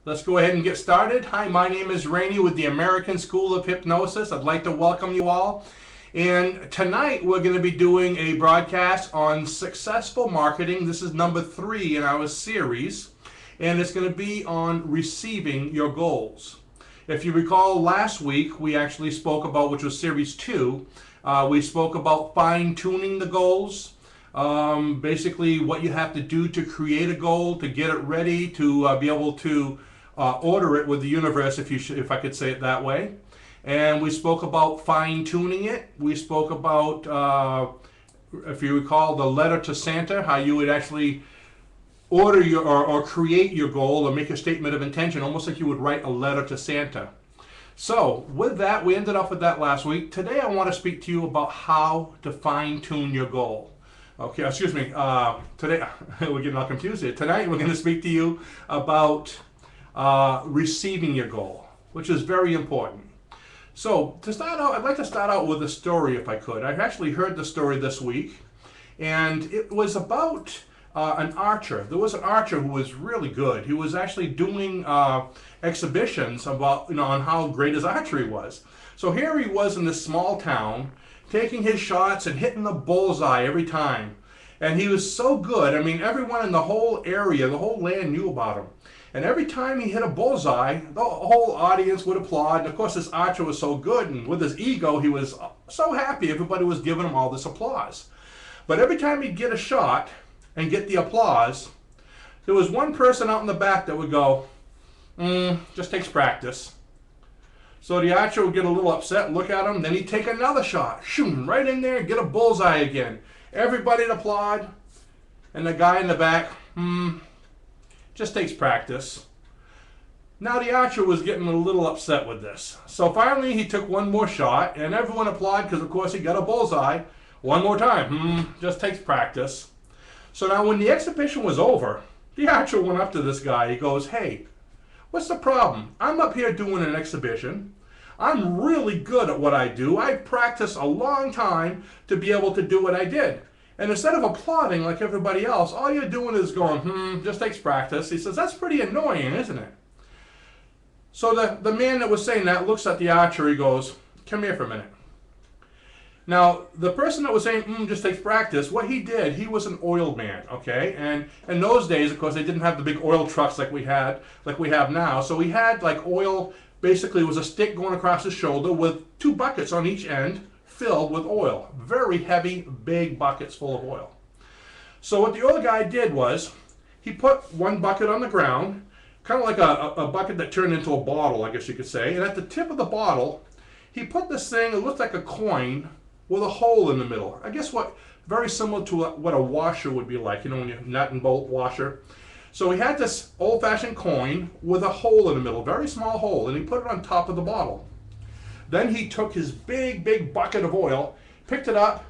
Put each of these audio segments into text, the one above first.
Let's go ahead and get started. Hi, my name is Rainey with the American School of Hypnosis. I'd like to welcome you all. And tonight we're going to be doing a broadcast on successful marketing. This is number 3 in our series, and it's going to be on receiving your goals. If you recall, last week we actually spoke about, which was series 2, we spoke about fine-tuning the goals. Basically what you have to do to create a goal, to get it ready, to be able to order it with the universe, if I could say it that way. And we spoke about fine-tuning it. We spoke about, if you recall, the letter to Santa, how you would actually order your or create your goal or make a statement of intention, almost like you would write a letter to Santa. So with that, we ended up with that last week. Today I want to speak to you about how to fine-tune your goal. Okay, excuse me. Today, we're getting all confused here. Tonight, we're going to speak to you about receiving your goal, which is very important. So, to start out, I'd like to start out with a story, if I could. I've actually heard the story this week, and it was about an archer. There was an archer who was really good. He was actually doing exhibitions about, on how great his archery was. So here he was in this small town, taking his shots and hitting the bullseye every time. And he was so good. I mean, everyone in the whole area, the whole land knew about him. And every time he hit a bullseye, the whole audience would applaud. And of course, this archer was so good, and with his ego, he was so happy. Everybody was giving him all this applause. But every time he'd get a shot and get the applause, there was one person out in the back that would go, just takes practice. So the archer would get a little upset, look at him, then he'd take another shot, shoom, right in there, get a bullseye again. Everybody'd applaud, and the guy in the back, just takes practice. Now the archer was getting a little upset with this. So finally he took one more shot, and everyone applauded because of course he got a bullseye. One more time, just takes practice. So now when the exhibition was over, the archer went up to this guy, he goes, "Hey, what's the problem? I'm up here doing an exhibition. I'm really good at what I do. I practiced a long time to be able to do what I did. And instead of applauding like everybody else, all you're doing is going, just takes practice." He says, "That's pretty annoying, isn't it?" So the man that was saying that looks at the archer, he goes, "Come here for a minute." Now, the person that was saying, just takes practice, what he did, he was an oil man, okay? And in those days, of course, they didn't have the big oil trucks like we have now. So he had like oil, basically it was a stick going across his shoulder with 2 buckets on each end filled with oil. Very heavy, big buckets full of oil. So what the oil guy did was, he put one bucket on the ground, kind of like a bucket that turned into a bottle, I guess you could say. And at the tip of the bottle, he put this thing, it looked like a coin, with a hole in the middle. I guess very similar to what a washer would be like, when you nut and bolt washer. So he had this old-fashioned coin with a hole in the middle, very small hole, and he put it on top of the bottle. Then he took his big, big bucket of oil, picked it up,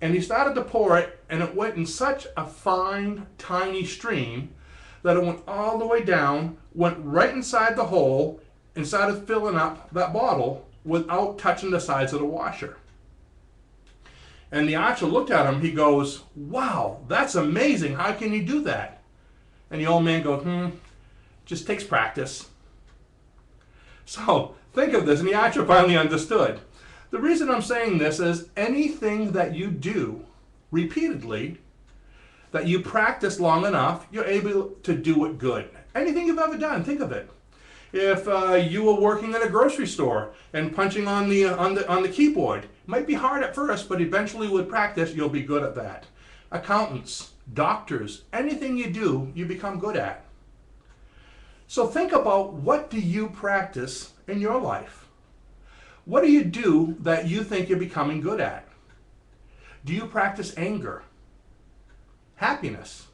and he started to pour it, and it went in such a fine, tiny stream that it went all the way down, went right inside the hole, and started filling up that bottle without touching the sides of the washer. And the archer looked at him, he goes, "Wow, that's amazing, how can you do that?" And the old man goes, just takes practice. So, think of this, and the archer finally understood. The reason I'm saying this is anything that you do repeatedly, that you practice long enough, you're able to do it good. Anything you've ever done, think of it. If you were working at a grocery store and punching on the keyboard, it might be hard at first, but eventually with practice, you'll be good at that. Accountants, doctors, anything you do, you become good at. So think about, what do you practice in your life? What do you do that you think you're becoming good at? Do you practice anger? Happiness?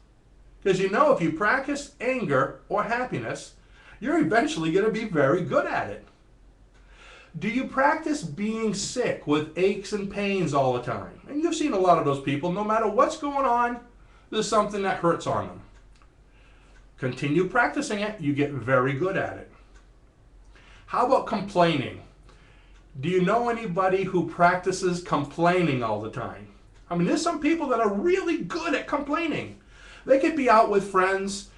Because if you practice anger or happiness, you're eventually going to be very good at it. Do you practice being sick with aches and pains all the time? And you've seen a lot of those people, no matter what's going on, there's something that hurts on them. Continue practicing it, you get very good at it. How about complaining? Do you know anybody who practices complaining all the time? There's some people that are really good at complaining. They could be out with friends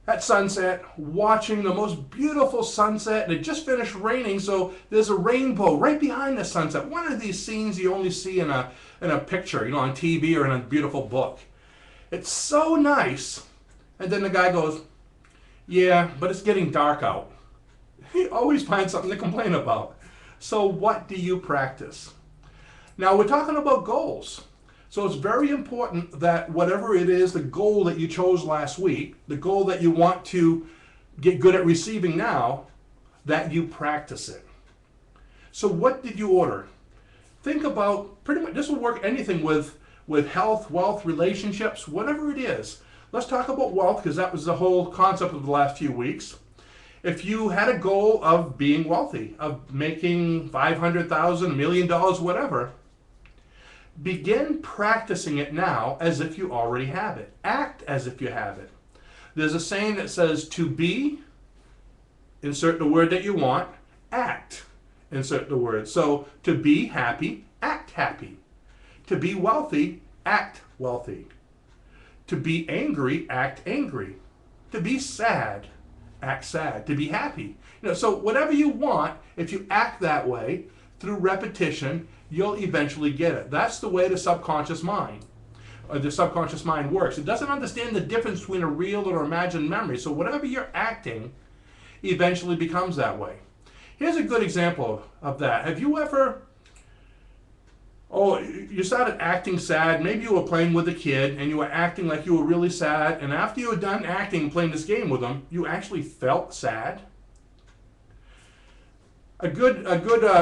at sunset, watching the most beautiful sunset, and it just finished raining, so there's a rainbow right behind the sunset. One of these scenes you only see in a picture, on TV or in a beautiful book. It's so nice. And then the guy goes, yeah, but it's getting dark out. He always finds something to complain about. So what do you practice? Now we're talking about goals. So it's very important that whatever it is, the goal that you chose last week, the goal that you want to get good at receiving now, that you practice it. So what did you order? Think about, pretty much, this will work anything with health, wealth, relationships, whatever it is. Let's talk about wealth because that was the whole concept of the last few weeks. If you had a goal of being wealthy, of making $500,000, $1 million, whatever, begin practicing it now as if you already have it. Act as if you have it. There's a saying that says to be, insert the word that you want, act, insert the word. So to be happy, act happy. To be wealthy, act wealthy. To be angry, act angry. To be sad, act sad. To be happy. So whatever you want, if you act that way through repetition, you'll eventually get it. That's the way the subconscious mind works. It doesn't understand the difference between a real or imagined memory. So whatever you're acting eventually becomes that way. Here's a good example of that. Have you ever, you started acting sad, maybe you were playing with a kid and you were acting like you were really sad, and after you were done acting and playing this game with them, you actually felt sad? A good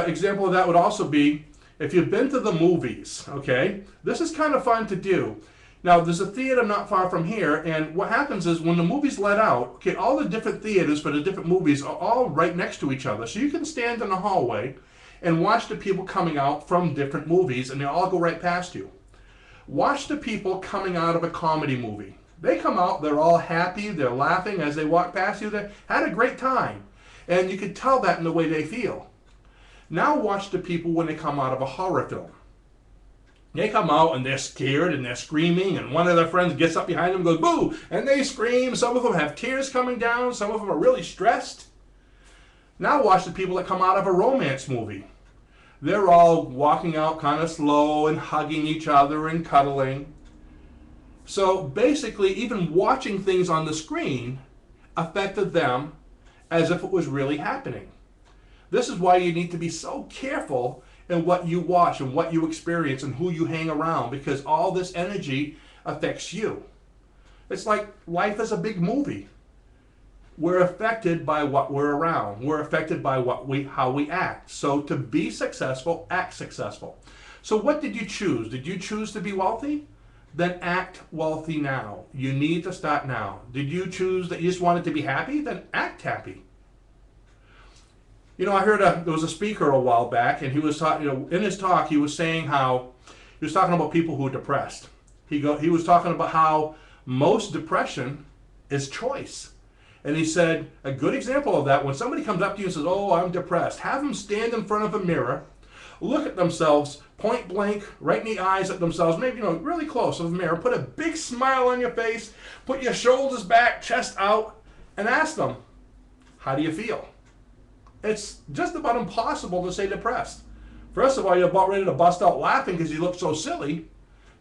example of that would also be if you've been to the movies, okay? This is kind of fun to do. Now, there's a theater not far from here, and what happens is when the movies let out, okay, all the different theaters for the different movies are all right next to each other. So you can stand in the hallway and watch the people coming out from different movies, and they all go right past you. Watch the people coming out of a comedy movie. They come out, they're all happy, they're laughing as they walk past you, they had a great time. And you can tell that in the way they feel. Now watch the people when they come out of a horror film. They come out and they're scared and they're screaming, and one of their friends gets up behind them and goes, boo! And they scream. Some of them have tears coming down. Some of them are really stressed. Now watch the people that come out of a romance movie. They're all walking out kind of slow and hugging each other and cuddling. So basically, even watching things on the screen affected them as if it was really happening. This is why you need to be so careful in what you watch and what you experience and who you hang around, because all this energy affects you. It's like life is a big movie. We're affected by what we're around. We're affected by how we act. So to be successful, act successful. So what did you choose? Did you choose to be wealthy? Then act wealthy now. You need to start now. Did you choose that you just wanted to be happy? Then act happy. I heard there was a speaker a while back, and he was talking. In his talk, he was saying how he was talking about people who are depressed. He was talking about how most depression is choice, and he said a good example of that, when somebody comes up to you and says, "Oh, I'm depressed," have them stand in front of a mirror, look at themselves point blank, right in the eyes at themselves, maybe really close to the mirror. Put a big smile on your face, put your shoulders back, chest out, and ask them, "How do you feel?" It's just about impossible to say depressed. First of all, you're about ready to bust out laughing because you look so silly.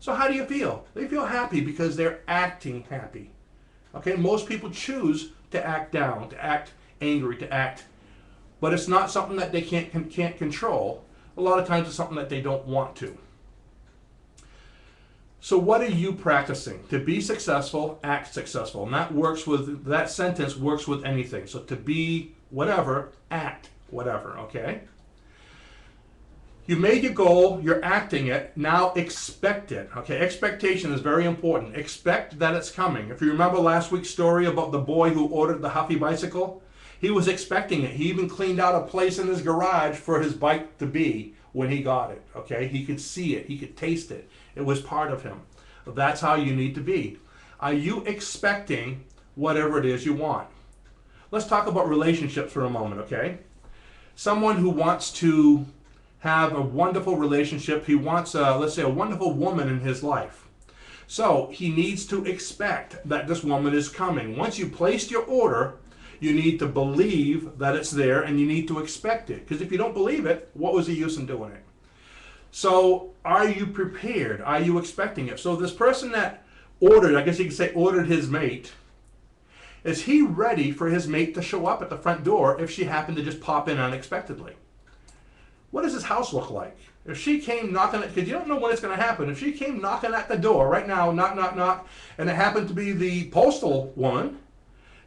So how do you feel? They feel happy because they're acting happy. Okay, most people choose to act down, to act angry, but it's not something that they can't control. A lot of times it's something that they don't want to. So what are you practicing? To be successful, act successful. And that sentence works with anything. So to be whatever, act whatever, okay? You made your goal, you're acting it, now expect it, okay? Expectation is very important. Expect that it's coming. If you remember last week's story about the boy who ordered the Huffy bicycle, he was expecting it. He even cleaned out a place in his garage for his bike to be when he got it, okay? He could see it, he could taste it. It was part of him. That's how you need to be. Are you expecting whatever it is you want? Let's talk about relationships for a moment, okay? Someone who wants to have a wonderful relationship, he wants, let's say, a wonderful woman in his life. So he needs to expect that this woman is coming. Once you placed your order, you need to believe that it's there and you need to expect it. Because if you don't believe it, what was the use in doing it? So are you prepared? Are you expecting it? So this person that ordered, I guess you could say ordered his mate, is he ready for his mate to show up at the front door if she happened to just pop in unexpectedly? What does his house look like? If she came knocking at, because you don't know when it's going to happen, if she came knocking at the door right now, knock, knock, knock, and it happened to be the postal woman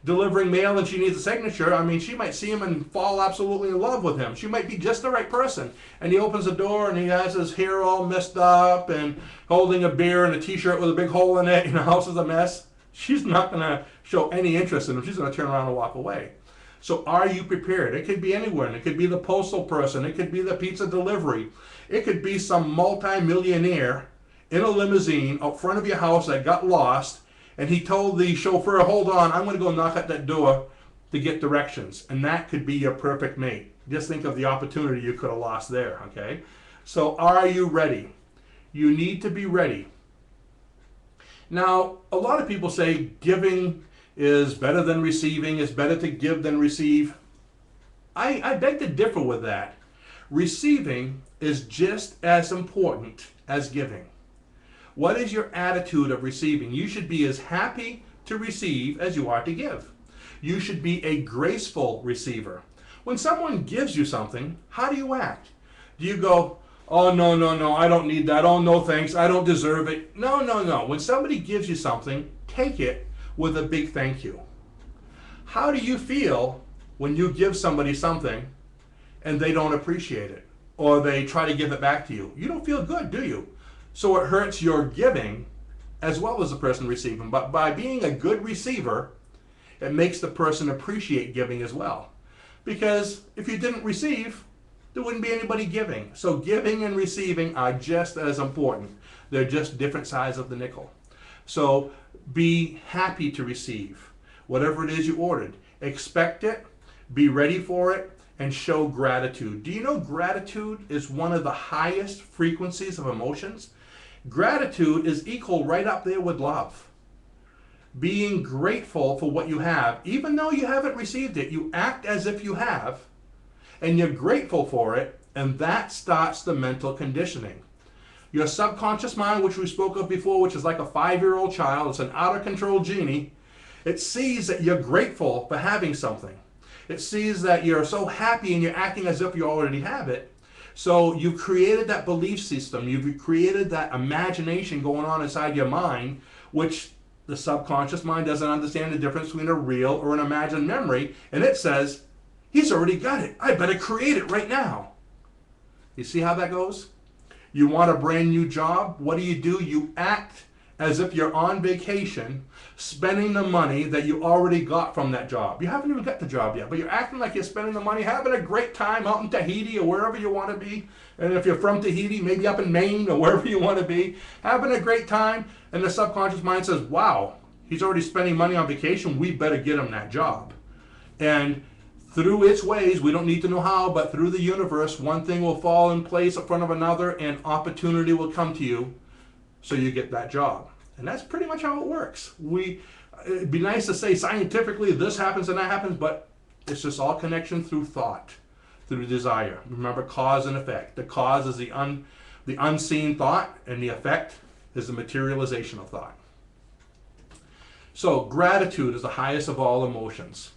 delivering mail and she needs a signature, I mean, she might see him and fall absolutely in love with him. She might be just the right person. And he opens the door and he has his hair all messed up and holding a beer and a t-shirt with a big hole in it, and the house is a mess. She's not going to show any interest in him. She's going to turn around and walk away. So are you prepared? It could be anywhere. It could be the postal person. It could be the pizza delivery. It could be some multi-millionaire in a limousine out front of your house that got lost, and he told the chauffeur, hold on, I'm going to go knock at that door to get directions. And that could be your perfect mate. Just think of the opportunity you could have lost there, okay? So are you ready? You need to be ready. Now, a lot of people say giving is better than receiving, it's better to give than receive. I beg to differ with that. Receiving is just as important as giving. What is your attitude of receiving? You should be as happy to receive as you are to give. You should be a graceful receiver. When someone gives you something, how do you act? Do you go, oh, no, no, no, I don't need that. Oh, no, thanks. I don't deserve it. No, no, no. When somebody gives you something, take it with a big thank you. How do you feel when you give somebody something and they don't appreciate it or they try to give it back to you? You don't feel good, do you? So it hurts your giving as well as the person receiving. But by being a good receiver, it makes the person appreciate giving as well. Because if you didn't receive, there wouldn't be anybody giving. So giving and receiving are just as important. They're just different sides of the nickel. So be happy to receive whatever it is you ordered. Expect it, be ready for it, and show gratitude. Do you know gratitude is one of the highest frequencies of emotions? Gratitude is equal right up there with love. Being grateful for what you have, even though you haven't received it, you act as if you have, and you're grateful for it, and that starts the mental conditioning. Your subconscious mind, which we spoke of before, which is like a 5-year-old child, it's an out-of-control genie, it sees that you're grateful for having something. It sees that you're so happy and you're acting as if you already have it. So you've created that belief system, you've created that imagination going on inside your mind, which the subconscious mind doesn't understand the difference between a real or an imagined memory, and it says, he's already got it, I better create it right now. You see how that goes? You want a brand new job? What do? You act as if you're on vacation, spending the money that you already got from that job. You haven't even got the job yet, but you're acting like you're spending the money, having a great time out in Tahiti or wherever you want to be. And if you're from Tahiti, maybe up in Maine or wherever you want to be, having a great time. And the subconscious mind says, wow, he's already spending money on vacation. We better get him that job. And through its ways, we don't need to know how, but through the universe, one thing will fall in place in front of another and opportunity will come to you so you get that job. And that's pretty much how it works. It'd be nice to say scientifically this happens and that happens, but it's just all connection through thought, through desire. Remember, cause and effect. The cause is the unseen thought, and the effect is the materialization of thought. So gratitude is the highest of all emotions.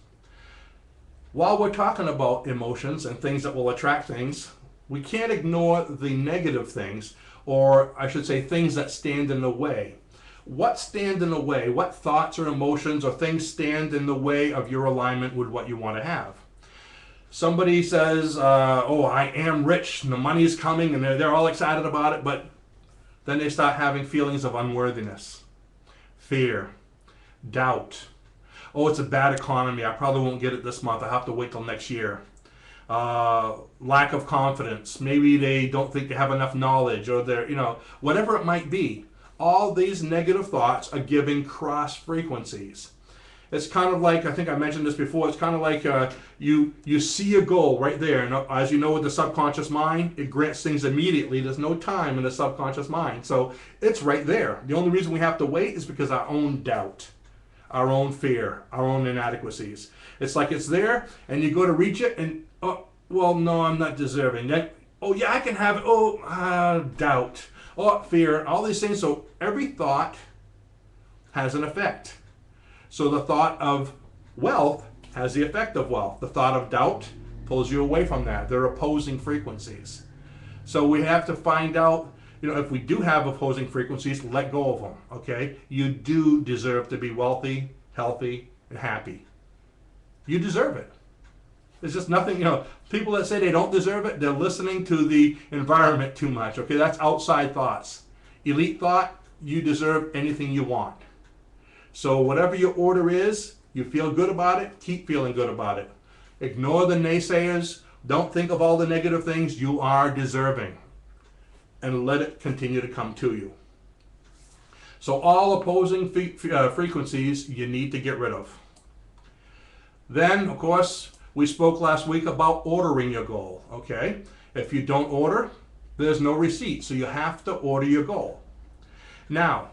While we're talking about emotions and things that will attract things, we can't ignore the negative things, or I should say things that stand in the way. What stand in the way? What thoughts or emotions or things stand in the way of your alignment with what you want to have? Somebody says, oh, I am rich and the money's coming, and they're all excited about it, but then they start having feelings of unworthiness, fear, doubt. Oh, it's a bad economy. I probably won't get it this month. I have to wait till next year. Lack of confidence. Maybe they don't think they have enough knowledge, or they're, whatever it might be. All these negative thoughts are giving cross frequencies. It's kind of like, I think I mentioned this before, it's kind of like you see a goal right there. And as you know, with the subconscious mind, it grants things immediately. There's no time in the subconscious mind. So it's right there. The only reason we have to wait is because our own doubt, our own fear, our own inadequacies. It's like it's there, and you go to reach it, and, oh, well, no, I'm not deserving. Then, oh, yeah, I can have it. Oh, doubt. Oh, fear. All these things. So every thought has an effect. So the thought of wealth has the effect of wealth. The thought of doubt pulls you away from that. They're opposing frequencies. So we have to find out, if we do have opposing frequencies, let go of them, okay? You do deserve to be wealthy, healthy, and happy. You deserve it. There's just nothing, people that say they don't deserve it, they're listening to the environment too much, okay? That's outside thoughts. Elite thought, you deserve anything you want. So whatever your order is, you feel good about it, keep feeling good about it. Ignore the naysayers. Don't think of all the negative things. You are deserving. And let it continue to come to you. So all opposing frequencies you need to get rid of. Then, of course, we spoke last week about ordering your goal, okay? If you don't order, there's no receipt. So you have to order your goal. Now,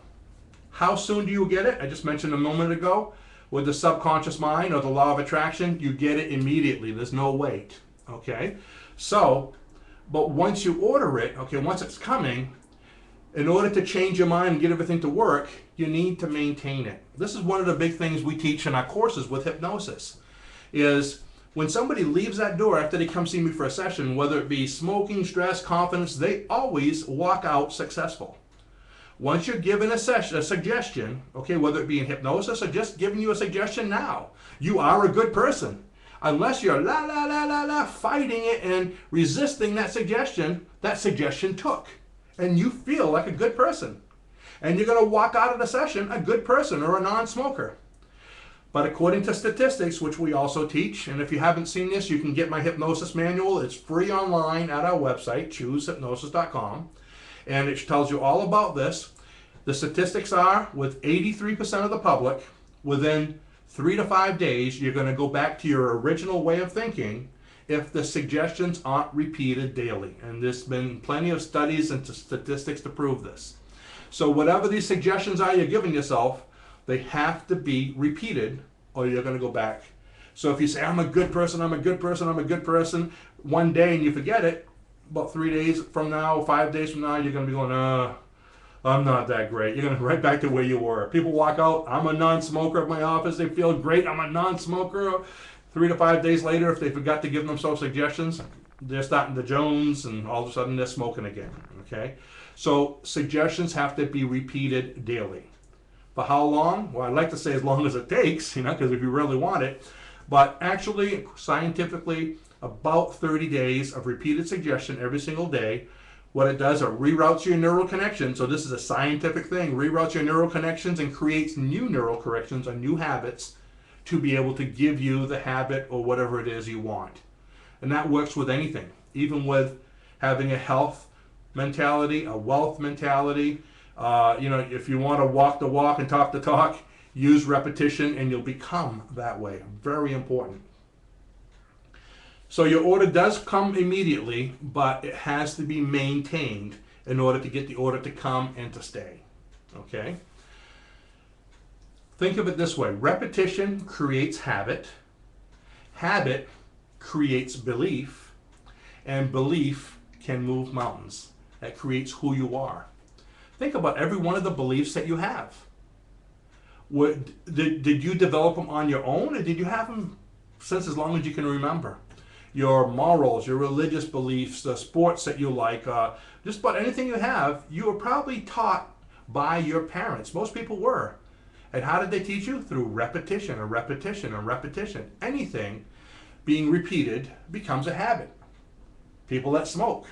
how soon do you get it? I just mentioned a moment ago, with the subconscious mind or the law of attraction, you get it immediately. There's no wait, okay? So, but once you order it, okay, once it's coming, in order to change your mind and get everything to work, you need to maintain it. This is one of the big things we teach in our courses with hypnosis, is when somebody leaves that door after they come see me for a session, whether it be smoking, stress, confidence, they always walk out successful. Once you're given a suggestion, okay, whether it be in hypnosis or just giving you a suggestion now, you are a good person. Unless you're fighting it and resisting that suggestion took. And you feel like a good person. And you're going to walk out of the session a good person or a non-smoker. But according to statistics, which we also teach, and if you haven't seen this, you can get my hypnosis manual. It's free online at our website, choosehypnosis.com. And it tells you all about this. The statistics are, with 83% of the public, within 3 to 5 days, you're going to go back to your original way of thinking if the suggestions aren't repeated daily. And there's been plenty of studies and statistics to prove this. So whatever these suggestions are you're giving yourself, they have to be repeated or you're going to go back. So if you say, I'm a good person, I'm a good person, I'm a good person, one day and you forget it, about 3 days from now, 5 days from now, you're going to be going, I'm not that great. You're going to go right back to where you were. People walk out, I'm a non-smoker at my office. They feel great. I'm a non-smoker. 3 to 5 days later, if they forgot to give themselves suggestions, they're starting to Jones, and all of a sudden they're smoking again. Okay? So suggestions have to be repeated daily. For how long? Well, I'd like to say as long as it takes, because if you really want it. But actually, scientifically, about 30 days of repeated suggestion every single day. What it does, it reroutes your neural connections. So this is a scientific thing. Reroutes your neural connections and creates new neural connections or new habits to be able to give you the habit or whatever it is you want. And that works with anything, even with having a health mentality, a wealth mentality. If you want to walk the walk and talk the talk, use repetition and you'll become that way. Very important. So your order does come immediately, but it has to be maintained in order to get the order to come and to stay. Okay? Think of it this way. Repetition creates habit. Habit creates belief. And belief can move mountains. That creates who you are. Think about every one of the beliefs that you have. Did you develop them on your own, or did you have them since as long as you can remember? Your morals, your religious beliefs, the sports that you like, just about anything you have, you were probably taught by your parents. Most people were. And how did they teach you? Through repetition and repetition and repetition. Anything being repeated becomes a habit. People that smoke,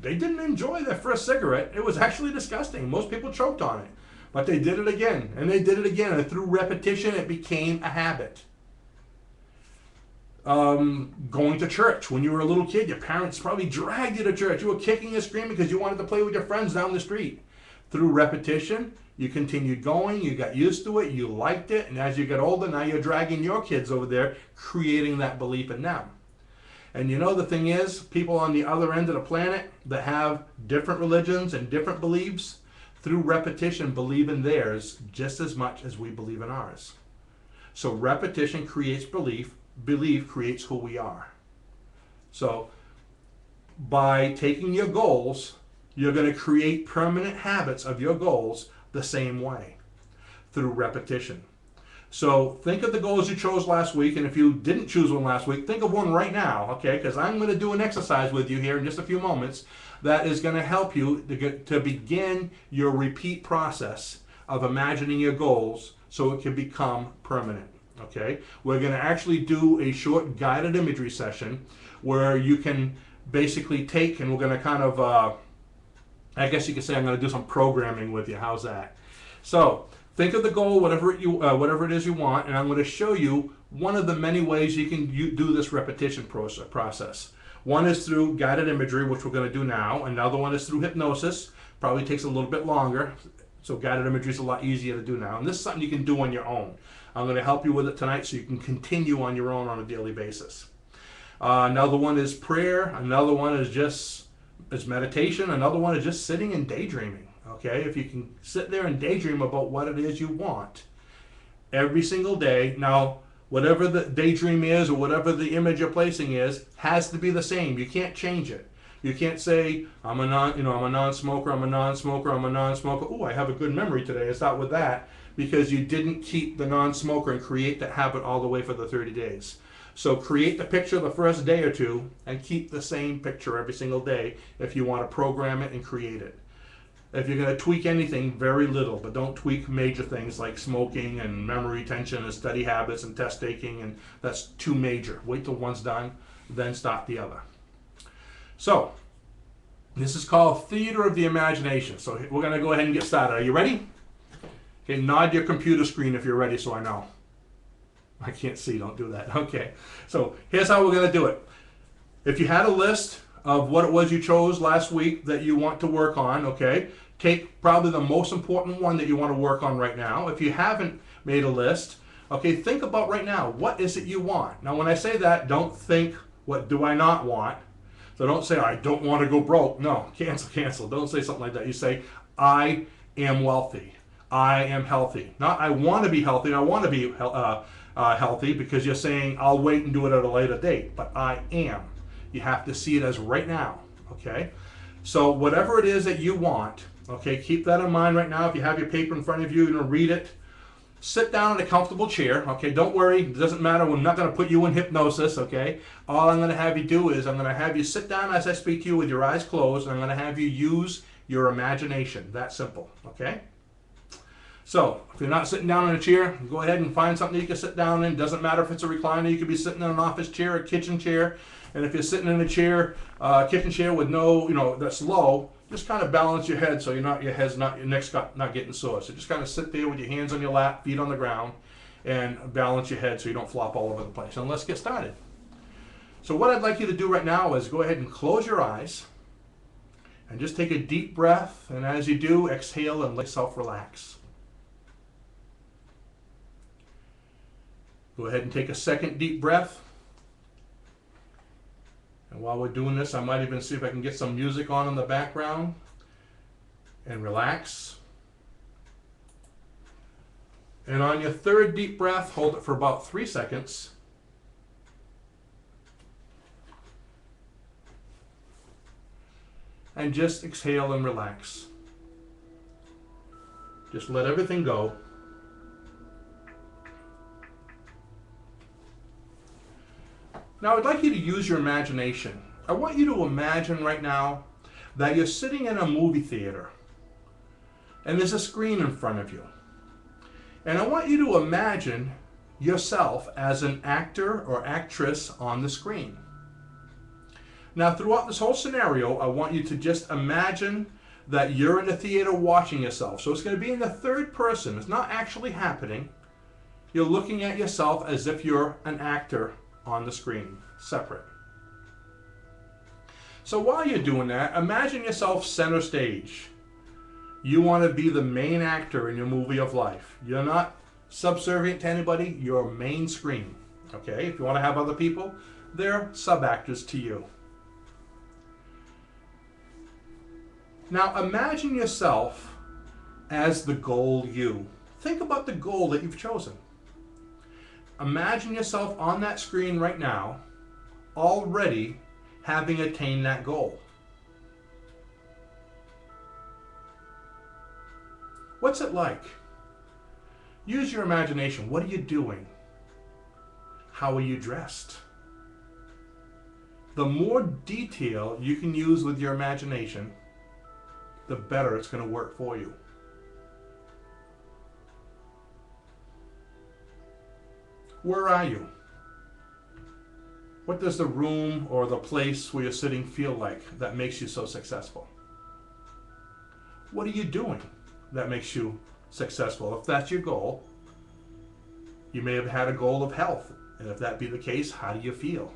they didn't enjoy their first cigarette. It was actually disgusting. Most people choked on it. But they did it again, and they did it again. And through repetition, it became a habit. Going to church. When you were a little kid, your parents probably dragged you to church. You were kicking and screaming because you wanted to play with your friends down the street. Through repetition, You continued going, you got used to it, you liked it, and as you get older, now you're dragging your kids over there, creating that belief in them. And you know the thing is, people on the other end of the planet that have different religions and different beliefs, through repetition believe in theirs just as much as we believe in ours. So repetition creates belief, belief creates who we are. So by taking your goals, you're going to create permanent habits of your goals the same way, through repetition. So think of the goals you chose last week, and if you didn't choose one last week, think of one right now, okay? Because I'm going to do an exercise with you here in just a few moments that is going to help you to begin your repeat process of imagining your goals so it can become permanent, okay? We're going to actually do a short guided imagery session where you can basically take, and we're going to kind of, I guess you could say I'm going to do some programming with you. How's that? So think of the goal, whatever it is you want, and I'm going to show you one of the many ways you can do this repetition process. One is through guided imagery, which we're going to do now. Another one is through hypnosis. Probably takes a little bit longer. So guided imagery is a lot easier to do now. And this is something you can do on your own. I'm going to help you with it tonight so you can continue on your own on a daily basis. Another one is prayer. Another one is meditation. Another one is just sitting and daydreaming. Okay, if you can sit there and daydream about what it is you want every single day. Now, whatever the daydream is or whatever the image you're placing is, has to be the same. You can't change it. You can't say, I'm a non-smoker, I'm a non-smoker, I'm a non-smoker. Oh, I have a good memory today. Let's start with that, because you didn't keep the non-smoker and create that habit all the way for the 30 days. So create the picture the first day or two and keep the same picture every single day if you want to program it and create it. If you're going to tweak anything, very little, but don't tweak major things like smoking and memory retention and study habits and test taking, and that's too major. Wait till one's done, then start the other. So, this is called Theater of the Imagination. So we're going to go ahead and get started. Are you ready? Okay, nod your computer screen if you're ready so I know. I can't see, don't do that. Okay, so here's how we're going to do it. If you had a list of what it was you chose last week that you want to work on, okay, take probably the most important one that you want to work on right now. If you haven't made a list, okay, think about right now, what is it you want? Now when I say that, don't think, what do I not want? So don't say, I don't want to go broke. No, cancel. Don't say something like that. You say, I am wealthy. I am healthy. Not I want to be healthy. I want to be healthy, because you're saying, I'll wait and do it at a later date. But I am. You have to see it as right now, okay? So whatever it is that you want, okay, keep that in mind right now. If you have your paper in front of you, read it. Sit down in a comfortable chair, okay? Don't worry, it doesn't matter. We're not going to put you in hypnosis, okay? All I'm going to have you do is I'm going to have you sit down as I speak to you with your eyes closed, and I'm going to have you use your imagination. That simple, okay? So, if you're not sitting down in a chair, go ahead and find something you can sit down in. Doesn't matter if it's a recliner. You could be sitting in an office chair, a kitchen chair. And if you're sitting in a chair, kitchen chair with no, that's low, just kind of balance your head so your neck's not getting sore. So just kind of sit there with your hands on your lap, feet on the ground, and balance your head so you don't flop all over the place. And let's get started. So what I'd like you to do right now is go ahead and close your eyes and just take a deep breath. And as you do, exhale and let yourself relax. Go ahead and take a second deep breath. And while we're doing this, I might even see if I can get some music on in the background. And relax. And on your third deep breath, hold it for about 3 seconds. And just exhale and relax. Just let everything go. Now I'd like you to use your imagination. I want you to imagine right now that you're sitting in a movie theater and there's a screen in front of you. And I want you to imagine yourself as an actor or actress on the screen. Now throughout this whole scenario, I want you to just imagine that you're in the theater watching yourself. So it's going to be in the third person. It's not actually happening. You're looking at yourself as if you're an actor on the screen, separate. So while you're doing that, imagine yourself center stage. You want to be the main actor in your movie of life. You're not subservient to anybody. You're main screen. Okay? If you want to have other people, they're sub-actors to you. Now imagine yourself as the goal you. Think about the goal that you've chosen. Imagine yourself on that screen right now, already having attained that goal. What's it like? Use your imagination. What are you doing? How are you dressed? The more detail you can use with your imagination, the better it's going to work for you. Where are you? What does the room or the place where you're sitting feel like that makes you so successful? What are you doing that makes you successful? If that's your goal, you may have had a goal of health. And if that be the case, how do you feel?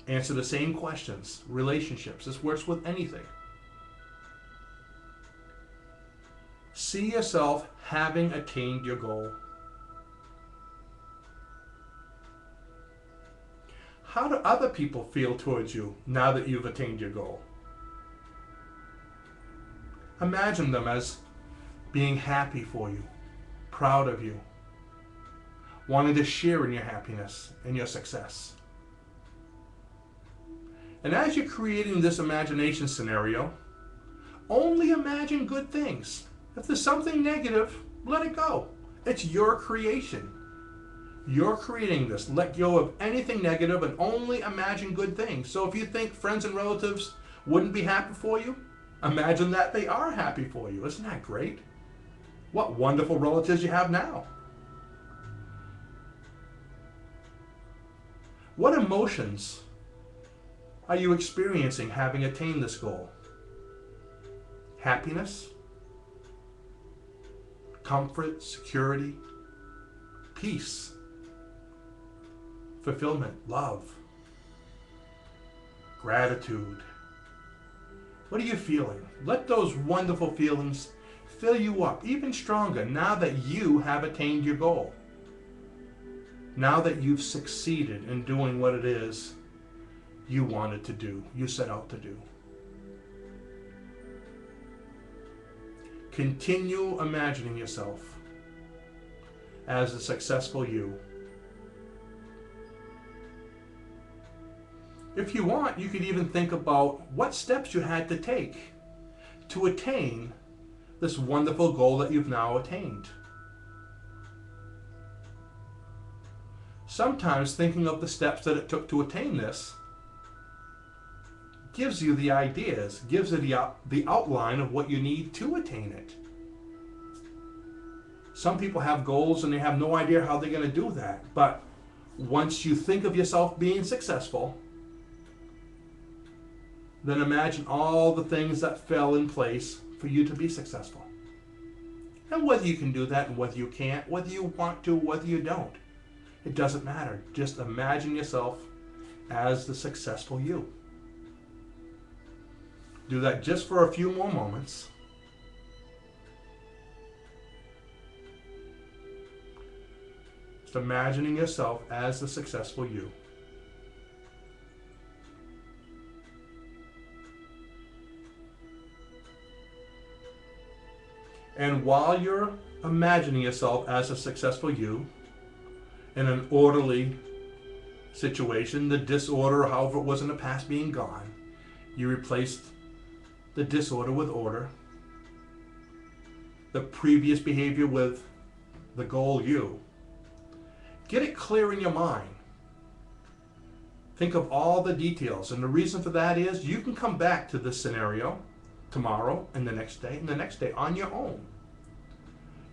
Answer the same questions. Relationships. This works with anything. See yourself having attained your goal. How do other people feel towards you now that you've attained your goal? Imagine them as being happy for you, proud of you, wanting to share in your happiness and your success. And as you're creating this imagination scenario, only imagine good things. If there's something negative, let it go. It's your creation. You're creating this. Let go of anything negative and only imagine good things. So if you think friends and relatives wouldn't be happy for you, imagine that they are happy for you. Isn't that great? What wonderful relatives you have now. What emotions are you experiencing having attained this goal? Happiness? Comfort, security, peace, fulfillment, love, gratitude. What are you feeling? Let those wonderful feelings fill you up even stronger now that you have attained your goal. Now that you've succeeded in doing what it is you wanted to do, you set out to do. Continue imagining yourself as a successful you. If you want, you could even think about what steps you had to take to attain this wonderful goal that you've now attained. Sometimes thinking of the steps that it took to attain this gives you the ideas, gives you the outline of what you need to attain it. Some people have goals and they have no idea how they're going to do that. But once you think of yourself being successful, then imagine all the things that fell in place for you to be successful. And whether you can do that and whether you can't, whether you want to, whether you don't, it doesn't matter. Just imagine yourself as the successful you. Do that just for a few more moments. Just imagining yourself as the successful you. And while you're imagining yourself as a successful you, in an orderly situation, the disorder, however it was in the past, being gone, you replaced the disorder with order, the previous behavior with the goal you. Get it clear in your mind. Think of all the details, and the reason for that is you can come back to this scenario tomorrow and the next day on your own.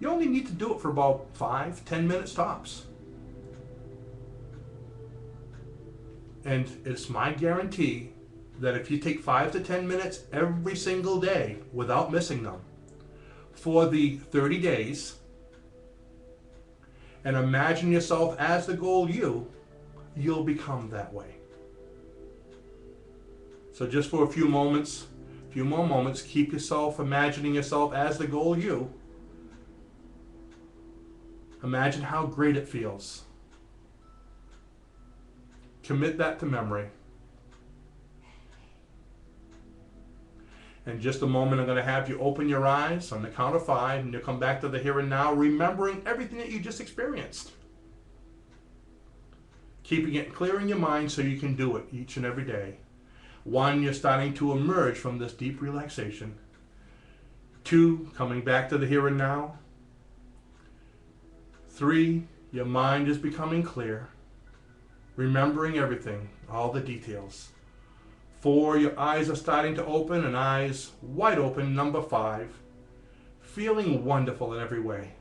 You only need to do it for about 5-10 minutes tops. And it's my guarantee that if you take 5 to 10 minutes every single day without missing them for the 30 days and imagine yourself as the goal you'll become that way. So just for a few moments, few more moments. Keep yourself imagining yourself as the goal you. Imagine how great it feels. Commit that to memory. In just a moment, I'm going to have you open your eyes on the count of 5, and you'll come back to the here and now, remembering everything that you just experienced. Keeping it clear in your mind so you can do it each and every day. 1, you're starting to emerge from this deep relaxation. 2, coming back to the here and now. 3, your mind is becoming clear, remembering everything, all the details. 4, your eyes are starting to open, and eyes wide open. Number 5, feeling wonderful in every way.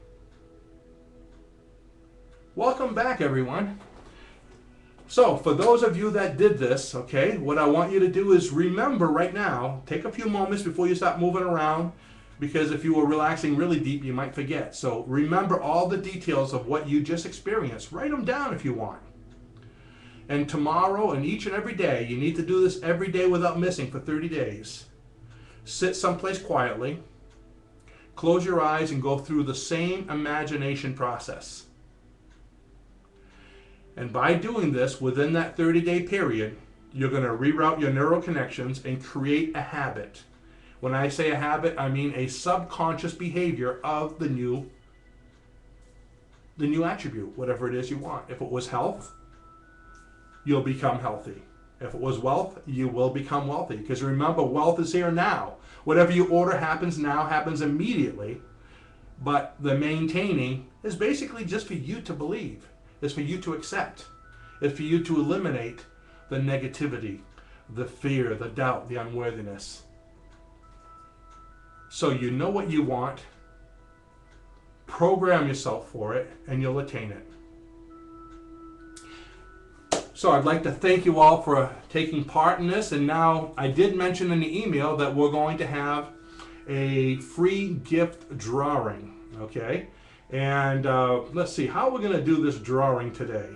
Welcome back, everyone. So, for those of you that did this, okay, what I want you to do is remember right now, take a few moments before you start moving around, because if you were relaxing really deep, you might forget. So, remember all the details of what you just experienced. Write them down if you want. And tomorrow and each and every day, you need to do this every day without missing for 30 days. Sit someplace quietly, close your eyes, and go through the same imagination process. And by doing this, within that 30-day period, you're going to reroute your neural connections and create a habit. When I say a habit, I mean a subconscious behavior of the new attribute, whatever it is you want. If it was health, you'll become healthy. If it was wealth, you will become wealthy. Because remember, wealth is here now. Whatever you order happens now, happens immediately. But the maintaining is basically just for you to believe. It's for you to accept. It's for you to eliminate the negativity, the fear, the doubt, the unworthiness. So you know what you want. Program yourself for it, and you'll attain it. So I'd like to thank you all for taking part in this. And now, I did mention in the email that we're going to have a free gift drawing, okay? And let's see, how we're going to do this drawing today.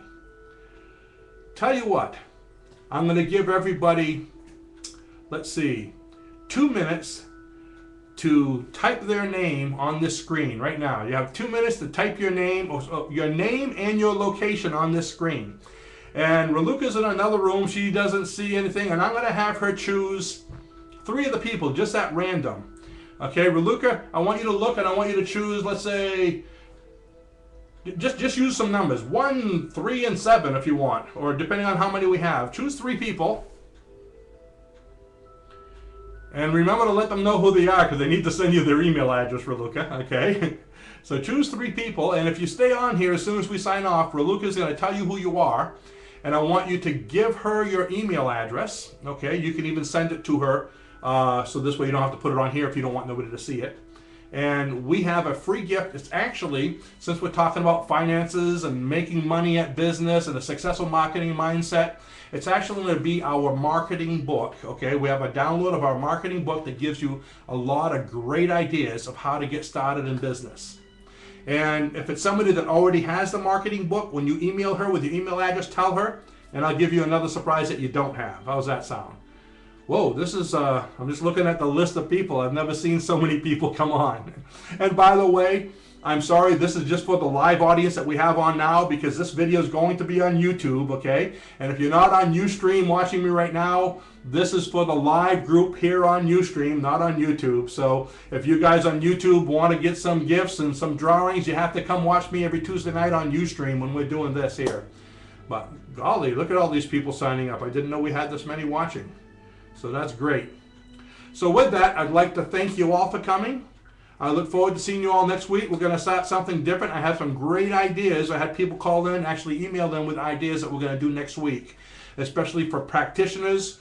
Tell you what, I'm going to give everybody, let's see, 2 minutes to type their name on this screen right now. You have 2 minutes to type your name and your location on this screen. And Raluca's in another room. She doesn't see anything. And I'm going to have her choose 3 of the people, just at random. Okay, Raluca, I want you to look, and I want you to choose, let's say, just use some numbers. 1, 3, and 7 if you want. Or depending on how many we have. Choose 3 people. And remember to let them know who they are, because they need to send you their email address, Raluca. Okay? So choose 3 people. And if you stay on here, as soon as we sign off, Raluca's going to tell you who you are. And I want you to give her your email address. Okay, you can even send it to her, so this way you don't have to put it on here if you don't want nobody to see it. And we have a free gift. It's actually, since we're talking about finances and making money at business and a successful marketing mindset, it's actually going to be our marketing book. Okay, we have a download of our marketing book that gives you a lot of great ideas of how to get started in business. And if it's somebody that already has the marketing book, when you email her with your email address, tell her, and I'll give you another surprise that you don't have. How's that sound? Whoa, this is, I'm just looking at the list of people. I've never seen so many people come on. And by the way, I'm sorry, this is just for the live audience that we have on now, because this video is going to be on YouTube, okay? And if you're not on Ustream watching me right now, this is for the live group here on Ustream, not on YouTube. So if you guys on YouTube want to get some gifts and some drawings, you have to come watch me every Tuesday night on Ustream when we're doing this here. But golly, look at all these people signing up. I didn't know we had this many watching. So that's great. So with that, I'd like to thank you all for coming. I look forward to seeing you all next week. We're going to start something different. I have some great ideas. I had people call in, actually email them with ideas that we're going to do next week, especially for practitioners,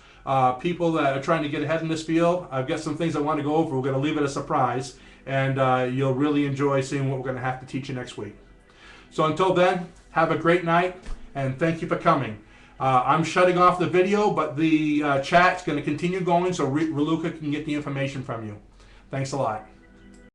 people that are trying to get ahead in this field. I've got some things I want to go over. We're going to leave it a surprise, and you'll really enjoy seeing what we're going to have to teach you next week. So until then, have a great night, and thank you for coming. I'm shutting off the video, but the chat's going to continue going so Raluca can get the information from you. Thanks a lot.